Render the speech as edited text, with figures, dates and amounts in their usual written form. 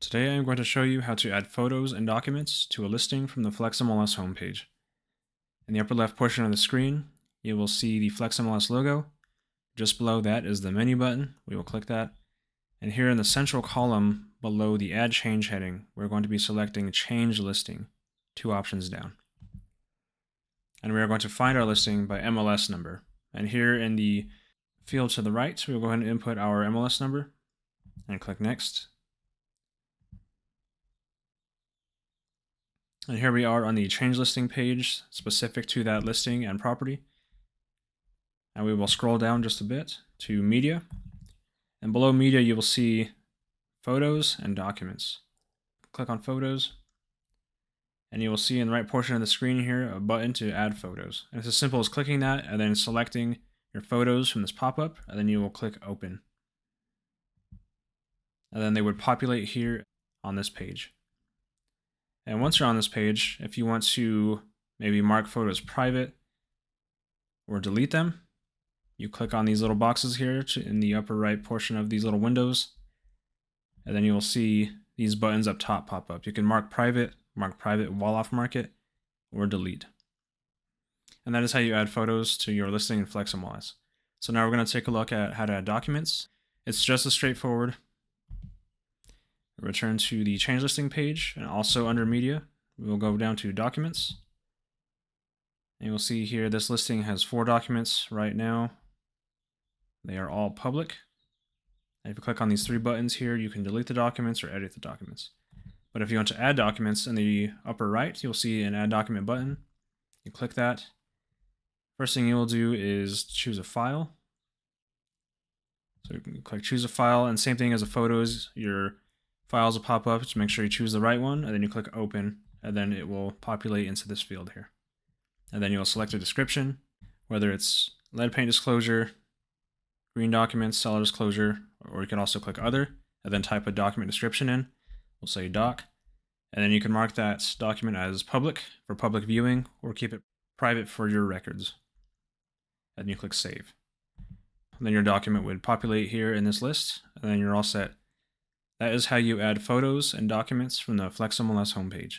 Today I am going to show you how to add photos and documents to a listing from the FlexMLS homepage. In the upper left portion of the screen, you will see the FlexMLS logo. Just below that is the menu button. We will click that. And here in the central column below the Add Change heading, we're going to be selecting Change Listing, 2 options down. And we are going to find our listing by MLS number. And here in the field to the right, we'll go ahead and input our MLS number and click Next. And here we are on the change listing page specific to that listing and property. And we will scroll down just a bit to media. And below media, you will see photos and documents. Click on photos. And you will see in the right portion of the screen here a button to add photos. And it's as simple as clicking that and then selecting your photos from this pop-up, and then you will click open. And then they would populate here on this page. And once you're on this page, if you want to maybe mark photos private or delete them, you click on these little boxes here in the upper right portion of these little windows, and then you will see these buttons up top pop up. You can mark private wall off market, or delete. And that is how you add photos to your listing in FlexMLS. So now we're going to take a look at how to add documents. It's just as straightforward. Return to the change listing page, and also under media, we will go down to documents. And you'll see here this listing has 4 documents right now. They are all public. And if you click on these 3 buttons here, you can delete the documents or edit the documents. But if you want to add documents, in the upper right, you'll see an Add Document button. You click that. First thing you'll do is choose a file. So you can click Choose a File, and same thing as the photos, your files will pop up. Just make sure you choose the right one, and then you click Open, and then it will populate into this field here. And then you'll select a description, whether it's lead paint disclosure, green documents, seller disclosure, or you can also click Other, and then type a document description in. We'll say Doc, and then you can mark that document as public for public viewing, or keep it private for your records. And you click Save. And then your document would populate here in this list, and then you're all set. That is how you add photos and documents from the FlexMLS homepage.